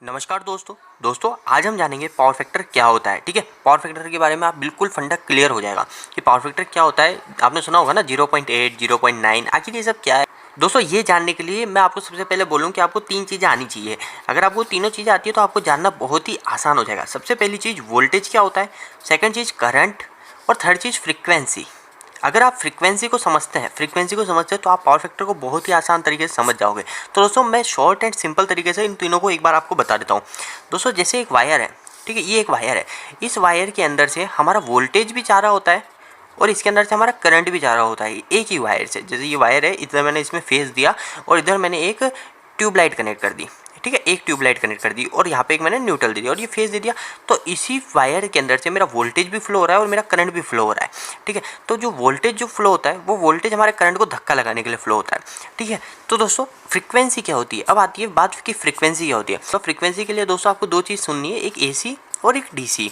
नमस्कार दोस्तों आज हम जानेंगे पावर फैक्टर क्या होता है। ठीक है, पावर फैक्टर के बारे में आप बिल्कुल फंडा क्लियर हो जाएगा कि पावर फैक्टर क्या होता है। आपने सुना होगा ना 0.8 0.9, आखिर ये सब क्या है। दोस्तों ये जानने के लिए मैं आपको सबसे पहले बोलूँ कि आपको 3 चीज़ें आनी चाहिए। अगर आपको तीनों चीज़ें आती है तो आपको जानना बहुत ही आसान हो जाएगा। सबसे पहली चीज़ वोल्टेज क्या होता है, सेकेंड चीज़ करंट और थर्ड चीज़ फ्रिक्वेंसी। अगर आप फ्रीक्वेंसी को समझते हैं तो आप पावर फैक्टर को बहुत ही आसान तरीके से समझ जाओगे। तो दोस्तों मैं शॉर्ट एंड सिंपल तरीके से इन तीनों को एक बार आपको बता देता हूँ। दोस्तों जैसे एक वायर है, ठीक है, ये एक वायर है। इस वायर के अंदर से हमारा वोल्टेज भी जा रहा होता है और इसके अंदर से हमारा करंट भी जा रहा होता है एक ही वायर से। जैसे ये वायर है, इधर मैंने इसमें फेस दिया और इधर मैंने एक ट्यूबलाइट कनेक्ट कर दी। ठीक है, एक ट्यूबलाइट कनेक्ट कर दी और यहाँ पे एक मैंने न्यूट्रल दे दिया और ये फेस दे दिया। तो इसी वायर के अंदर से मेरा वोल्टेज भी फ्लो हो रहा है और मेरा करंट भी फ्लो हो रहा है। ठीक है, तो जो वोल्टेज जो फ्लो होता है वो वोल्टेज हमारे करंट को धक्का लगाने के लिए फ्लो होता है। ठीक है, तो दोस्तों फ्रीक्वेंसी क्या होती है। अब आती है बात की फ्रीक्वेंसी क्या होती है। तो फ्रीक्वेंसी के लिए दोस्तों आपको दो चीज़ सुननी है, एक AC और एक DC।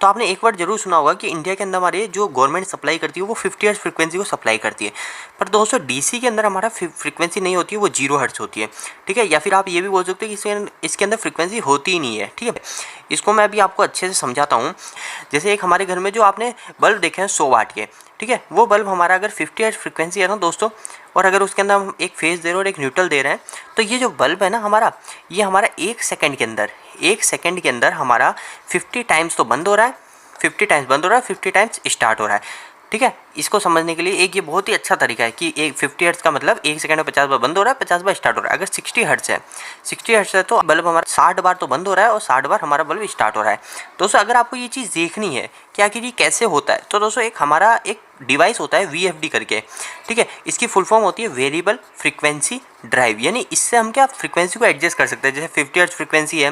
तो आपने एक बार जरूर सुना होगा कि इंडिया के अंदर हमारे जो गवर्नमेंट सप्लाई करती है वो 50 हर्ट्ज फ्रीक्वेंसी को सप्लाई करती है। पर दोस्तों डीसी के अंदर हमारा फ्रीक्वेंसी नहीं होती है, वो 0 हर्ट्ज होती है। ठीक है, या फिर आप ये भी बोल सकते हैं कि इसके अंदर फ्रीक्वेंसी होती ही नहीं है। ठीक है, इसको मैं अभी आपको अच्छे से समझाता हूँ। जैसे एक हमारे घर में जो आपने बल्ब देखे हैं 100 वाट के, ठीक है, वो बल्ब हमारा अगर 50 हर्ट्ज फ्रीक्वेंसी है ना दोस्तों, और अगर उसके अंदर हम एक फेज दे रहे हैं और एक न्यूट्रल दे रहे हैं, तो ये जो बल्ब है ना हमारा, ये हमारा एक सेकंड के अंदर हमारा 50 टाइम्स तो बंद हो रहा है, 50 टाइम्स बंद हो रहा है, 50 टाइम्स स्टार्ट हो रहा है। ठीक है, इसको समझने के लिए एक ये बहुत ही अच्छा तरीका है कि एक 50 हर्ट्ज का मतलब एक सेकंड में 50 बार बंद हो रहा है, 50 बार स्टार्ट हो रहा है। अगर 60 हर्ट्ज है तो बल्ब हमारा 60 बार तो बंद हो रहा है और 60 बार हमारा बल्ब स्टार्ट हो रहा है। दोस्तों अगर आपको ये चीज़ देखनी है कि आखिर ये कैसे होता है, तो दोस्तों एक हमारा एक डिवाइस होता है VFD करके। ठीक है, इसकी फुल फॉर्म होती है वेरिएबल फ्रीक्वेंसी ड्राइव, यानी इससे हम क्या फ्रीक्वेंसी को एडजस्ट कर सकते हैं। जैसे 50 हर्ट्ज फ्रीक्वेंसी है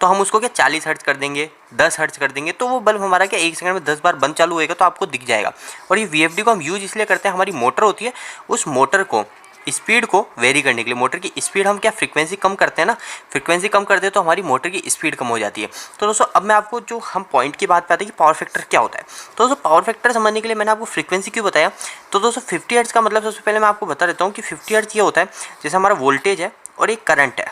तो हम उसको क्या 40 हर्ट्ज कर देंगे, 10 हर्ट्ज कर देंगे, तो वो बल्ब हमारा क्या एक सेकंड में 10 बार बंद चालू होएगा तो आपको दिख जाएगा। और ये VFD को हम यूज इसलिए करते हैं, हमारी मोटर होती है, उस मोटर को स्पीड को वेरी करने के लिए, मोटर की स्पीड हम क्या फ्रीक्वेंसी कम करते हैं ना, फ्रीक्वेंसी कम करते हैं तो हमारी मोटर की स्पीड कम हो जाती है। तो दोस्तों अब मैं आपको जो हम पॉइंट की बात पे आते हैं कि पावर फैक्टर क्या होता है। तो दोस्तों पावर फैक्टर समझने के लिए मैंने आपको फ्रीक्वेंसी क्यों बताया। तो दोस्तों 50 हर्ट्ज का मतलब सबसे पहले मैं आपको बता देता हूँ कि 50 हर्ट्ज ये होता है जैसे हमारा वोल्टेज है और एक करंट है,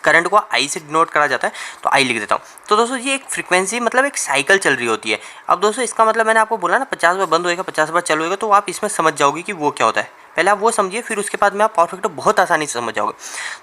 करंट को आई से डिनोट करा जाता है, तो आई लिख देता हूँ। तो दोस्तों ये एक फ्रीक्वेंसी मतलब एक साइकिल चल रही होती है। अब दोस्तों इसका मतलब मैंने आपको बोला ना 50 बार बंद होएगा 50 बार चालू होएगा, तो आप इसमें समझ जाओगे कि वो क्या होता है। पहले आप वो समझिए, फिर उसके बाद में आप पावर फैक्टर बहुत आसानी से समझ जाओगे।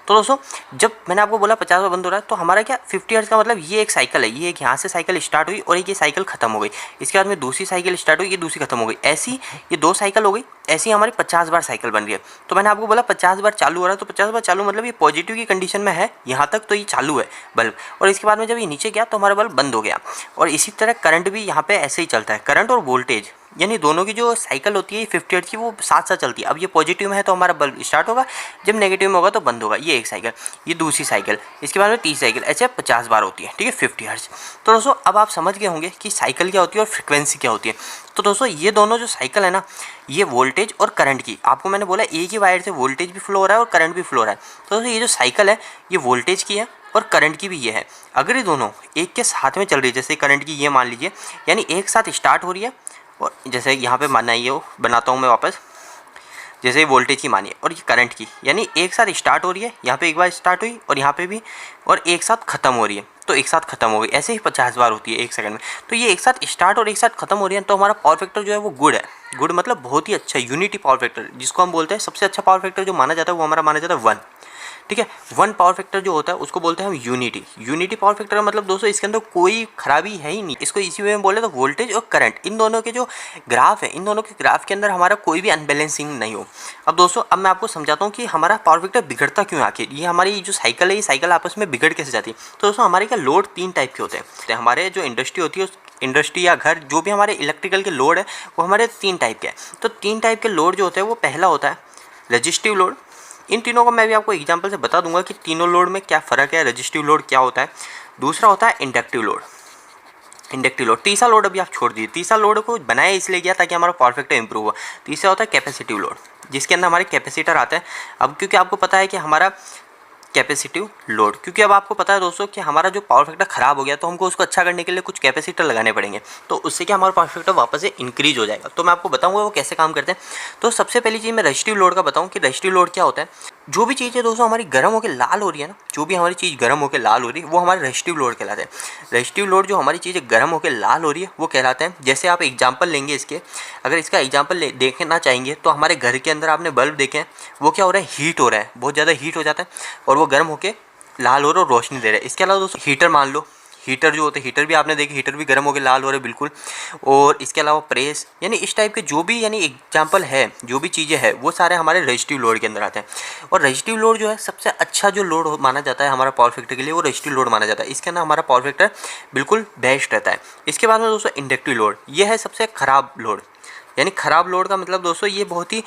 तो दोस्तों जब मैंने आपको बोला 50 बार बंद हो रहा है, तो हमारा क्या 50 हर्ट्ज का मतलब ये एक साइकिल है, ये एक यहाँ से साइकिल स्टार्ट हुई और एक ये साइकिल खत्म हो गई, इसके बाद में दूसरी साइकिल स्टार्ट हुई, ये दूसरी खत्म हो गई, ऐसी ये 2 साइकिल हो गई, ऐसी हमारी 50 बार साइकिल बन रही है। तो मैंने आपको बोला 50 बार चालू हो रहा है, तो 50 बार चालू मतलब ये पॉजिटिव की कंडीशन में है यहाँ तक, तो ये चालू है बल्ब, और इसके बाद में जब ये नीचे गया तो हमारा बल्ब बंद हो गया। और इसी तरह करंट भी यहाँ पे ऐसे ही चलता है, करंट और वोल्टेज यानी दोनों की जो साइकिल होती है 50 हर्ट्ज की, वो साथ साथ चलती है। अब ये पॉजिटिव में है तो हमारा बल्ब स्टार्ट होगा, जब नेगेटिव में होगा तो बंद होगा। ये एक साइकिल, ये दूसरी साइकिल, इसके बाद में तीसरी साइकिल, ऐसे 50 बार होती है। ठीक है, 50 हर्ट्ज। तो दोस्तों अब आप समझ गए होंगे कि साइकिल क्या होती है और फ्रिक्वेंसी क्या होती है। तो दोस्तों ये दोनों जो साइकिल है ना, ये वोल्टेज और करंट की, आपको मैंने बोला एक ही वायर से वोल्टेज भी फ्लो हो रहा है और करंट भी फ्लो हो रहा है। तो दोस्तों ये जो साइकिल है ये वोल्टेज की है और करंट की भी ये है। अगर ये दोनों एक के साथ में चल रही है, जैसे करंट की ये मान लीजिए, यानी एक साथ स्टार्ट हो रही है, और जैसे यहाँ पे माना ये बनाता हूँ मैं वापस, जैसे वोल्टेज की मानिए और ये करंट की, यानी एक साथ स्टार्ट हो रही है, यहाँ पे एक बार स्टार्ट हुई और यहाँ पे भी, और एक साथ खत्म हो रही है, तो एक साथ खत्म हो गई। ऐसे ही 50 बार होती है एक सेकंड में। तो ये एक साथ स्टार्ट और एक साथ खत्म हो रही है, तो हमारा पावर फैक्टर जो है वो गुड है। गुड मतलब बहुत ही अच्छा, यूनिटी पावर फैक्टर जिसको हम बोलते हैं। सबसे अच्छा पावर फैक्टर जो माना जाता है वो हमारा माना जाता है 1। ठीक है, 1 पावर फैक्टर जो होता है उसको बोलते हैं हम यूनिटी पावर फैक्टर का मतलब दोस्तों इसके अंदर कोई खराबी है ही नहीं। इसको इसी वे में बोले तो वोल्टेज और करंट, इन दोनों के जो ग्राफ है, इन दोनों के ग्राफ के अंदर हमारा कोई भी अनबैलेंसिंग नहीं हो। अब दोस्तों अब मैं आपको समझाता हूँ कि हमारा पावर फैक्टर बिगड़ता क्यों है आखिर। ये हमारी जो साइकिल है, ये साइकिल आपस में बिगड़ कैसे जाती है। तो दोस्तों हमारे क्या लोड 3 टाइप के होते हैं। हमारे जो इंडस्ट्री होती है, इंडस्ट्री या घर, जो भी हमारे इलेक्ट्रिकल के लोड है वो हमारे 3 टाइप के हैं। तो 3 टाइप के लोड जो होते हैं वो पहला होता है रजिस्टिव लोड। इन तीनों को मैं भी आपको एग्जांपल से बता दूंगा कि तीनों लोड में क्या फ़र्क है, रजिस्टिव लोड क्या होता है। दूसरा होता है इंडक्टिव लोड। तीसरा लोड अभी आप छोड़ दीजिए, तीसरा लोड को बनाया इसलिए गया ताकि हमारा पावर फैक्टर इंप्रूव हो। तीसरा होता है कैपेसिटिव लोड, जिसके अंदर हमारे कैपेसिटर आते हैं। अब क्योंकि आपको पता है कि हमारा कैपेसिटिव लोड, क्योंकि अब आपको पता है दोस्तों कि हमारा जो पावर फैक्टर ख़राब हो गया तो हमको उसको अच्छा करने के लिए कुछ कैपेसिटर लगाने पड़ेंगे, तो उससे क्या हमारा पावर फैक्टर वापस से इंक्रीज हो जाएगा। तो मैं आपको बताऊंगा वो कैसे काम करते हैं। तो सबसे पहली चीज़ मैं रेजिस्टिव लोड का बताऊँ कि रेजिस्टिव लोड क्या होता है। जो भी चीज़ है दोस्तों हमारी गर्म होकर लाल हो रही है ना, जो भी हमारी चीज़ गर्म होकर लाल हो रही है वो हमारे रेजिस्टिव लोड कहलाते हैं। रेजिस्टिव लोड जो हमारी चीज़ें गर्म होकर लाल हो रही है वो कहलाते हैं। जैसे आप एग्जाम्पल लेंगे इसके, अगर इसका एग्जाम्पल देखना चाहेंगे तो हमारे घर के अंदर आपने बल्ब देखे हैं, वो क्या हो रहा है, हीट हो रहा है, बहुत ज़्यादा हीट हो जाता है और वो गर्म होकर लाल हो रहा है और रोशनी दे रहा है। इसके अलावा दोस्तों हीटर मान लो, हीटर जो होते हैं, हीटर भी आपने देखे, हीटर भी गर्म होकर लाल हो रहे हैं बिल्कुल। और इसके अलावा प्रेस, यानी इस टाइप के जो भी यानी एग्जाम्पल है, जो भी चीज़ें हैं वो सारे हमारे रेजिस्टिव लोड के अंदर आते हैं। और रेजिस्टिव लोड जो है सबसे अच्छा जो लोड माना जाता है हमारा पावर फैक्टर के लिए, वो रेजिस्टिव लोड माना जाता है। इसके अंदर हमारा पावर फैक्टर बिल्कुल बेस्ट रहता है। इसके बाद में दोस्तों इंडक्टिव लोड, ये है सबसे ख़राब लोड। यानी ख़राब लोड का मतलब दोस्तों ये बहुत ही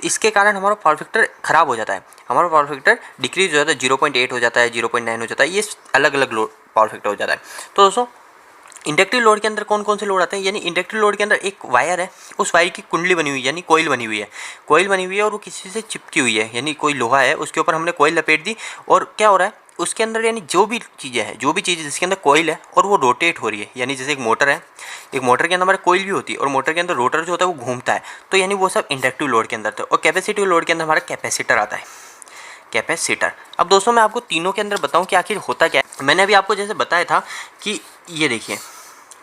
इसके कारण हमारा पावर फैक्टर ख़राब हो जाता है, हमारा पावर फैक्टर डिक्रीज हो जाता है, 0.8 हो जाता है, 0.9 हो जाता है, ये अलग अलग लोड पावर फैक्टर हो जाता है। तो दोस्तों इंडक्टिव लोड के अंदर कौन कौन से लोड आते हैं, यानी इंडक्टिव लोड के अंदर एक वायर है, उस वायर की कुंडली बनी हुई है, यानी कोयल बनी हुई है, कोयल बनी हुई है और वो किसी से चिपकी हुई है, यानी कोई लोहा है उसके ऊपर हमने कोयल लपेट दी और क्या हो रहा है उसके अंदर, यानी जो भी चीज़ें हैं, जो भी चीज़ें जिसके अंदर कोयल है और वो रोटेट हो रही है, यानी जैसे एक मोटर है, एक मोटर के अंदर हमारे कोयल भी होती है और मोटर के अंदर रोटर जो होता है वो घूमता है, तो यानी वो सब इंडक्टिव लोड के अंदर था। और कैपेसिटिव लोड के अंदर हमारा कैपेसिटर आता है, कैपेसिटर। अब दोस्तों मैं आपको तीनों के अंदर बताऊं कि आखिर होता क्या है। मैंने अभी आपको जैसे बताया था कि ये देखिए,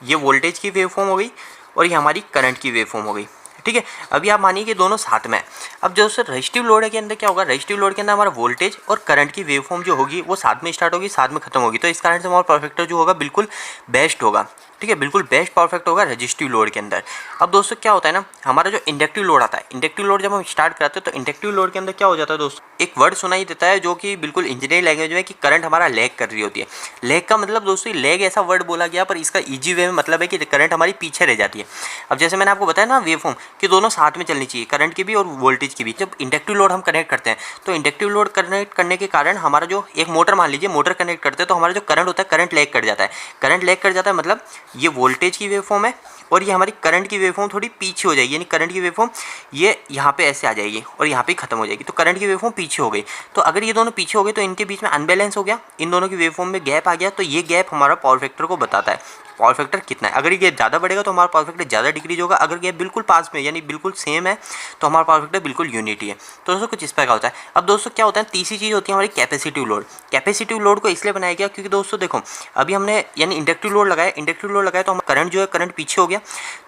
ये वोल्टेज की वेवफॉर्म हो गई और ये हमारी करंट की वेवफॉर्म हो गई, ठीक है। अभी आप मानिए कि दोनों साथ में है। अब जो सर रेजिस्टिव लोड है के अंदर क्या होगा, रेजिस्टिव लोड के अंदर हमारा वोल्टेज और करंट की वेवफॉर्म जो होगी वो साथ में स्टार्ट होगी, साथ में खत्म होगी, तो इस कारण से हमारा पावर फैक्टर जो होगा बिल्कुल बेस्ट होगा, ठीक है, बिल्कुल बेस्ट पावर फैक्टर होगा रेजिस्टिव लोड के अंदर। अब दोस्तों क्या होता है ना, हमारा जो इंडक्टिव लोड आता है, इंडक्टिव लोड जब हम स्टार्ट करते हैं तो इंडक्टिव लोड के अंदर क्या हो जाता है दोस्तों, एक वर्ड सुनाई देता है जो कि बिल्कुल इंजीनियरिंग लैंग्वेज में कि करंट हमारा लैग कर रही होती है। लैग का मतलब दोस्तों लैग ऐसा वर्ड बोला गया पर इसका ईजी वे में मतलब है कि करंट हमारी पीछे रह जाती है। अब जैसे मैंने आपको बताया ना वेवफॉर्म कि दोनों साथ में चलनी चाहिए, करंट की भी और वोल्टेज की भी। जब इंडक्टिव लोड हम कनेक्ट करते हैं तो इंडक्टिव लोड कनेक्ट करने के कारण हमारा जो एक मोटर मान लीजिए, मोटर कनेक्ट करते हैं तो हमारा जो करंट होता है करंट लैग कर जाता है, करंट लैग कर जाता है मतलब ये वोल्टेज की वेवफॉर्म है और ये हमारी करंट की वेवफॉर्म थोड़ी पीछे हो जाएगी, यानी करंट की वेवफॉर्म ये यहाँ पे ऐसे आ जाएगी और यहाँ पे खत्म हो जाएगी, तो करंट की वेवफॉर्म पीछे हो गई। तो अगर ये दोनों पीछे हो गए तो इनके बीच में अनबैलेंस हो गया, इन दोनों की वेवफॉर्म में गैप आ गया, तो ये गैप हमारा पावर फैक्टर को बताता है पावर फैक्टर कितना है। अगर ये गैप ज़्यादा बढ़ेगा तो हमारा पावर फैक्टर ज़्यादा डिक्रीज होगा, अगर गैप बिल्कुल पास में यानी बिल्कुल सेम है तो हमारा पावर फैक्टर बिल्कुल यूनिटी है। तो दोस्तों कुछ इस प्रकार होता है। अब दोस्तों क्या होता है, तीसरी चीज़ होती है हमारी कैपेसिटिव लोड। कैपेसिटिव लोड को इसलिए बनाया गया क्योंकि दोस्तों देखो अभी हमने यानी इंडक्टिव लोड लगाया, इंडक्टिव लोड लगाया तो हमारा करंट जो है करंट पीछे हो गया,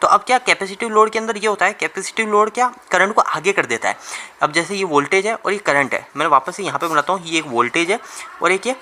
तो अब क्या कैपेसिटिव लोड के अंदर ये होता है, कैपेसिटिव लोड क्या करंट को आगे कर देता है। अब जैसे ये वोल्टेज है और ये करंट है, मैं वापस से यहाँ पे बनाता हूँ, ये एक वोल्टेज है और एक ये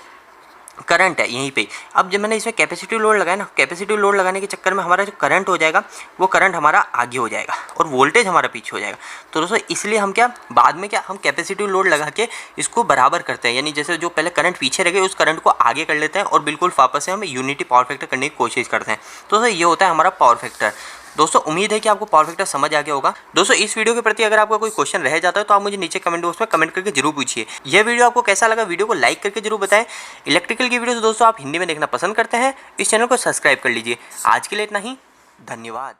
करंट है यहीं पे। अब जब मैंने इसमें कैपेसिटिव लोड लगाया ना, कैपेसिटिव लोड लगाने के चक्कर में हमारा जो करंट हो जाएगा वो करंट हमारा आगे हो जाएगा और वोल्टेज हमारा पीछे हो जाएगा। तो दोस्तों इसलिए हम क्या बाद में क्या हम कैपेसिटिव लोड लगा के इसको बराबर करते हैं, यानी जैसे जो पहले करंट पीछे रह गए उस करंट को आगे कर लेते हैं और बिल्कुल वापस से हम यूनिटी पावर फैक्टर करने की कोशिश करते हैं। तो दोस्तों ये होता है हमारा पावर फैक्टर। दोस्तों उम्मीद है कि आपको पावर फैक्टर समझ आ गया होगा। दोस्तों इस वीडियो के प्रति अगर आपका कोई क्वेश्चन रह जाता है तो आप मुझे नीचे कमेंट बॉक्स में कमेंट करके जरूर पूछिए। यह वीडियो आपको कैसा लगा, वीडियो को लाइक करके जरूर बताएं। इलेक्ट्रिकल की वीडियो दोस्तों आप हिंदी में देखना पसंद करते हैं, इस चैनल को सब्सक्राइब कर लीजिए। आज के लिए इतना ही, धन्यवाद।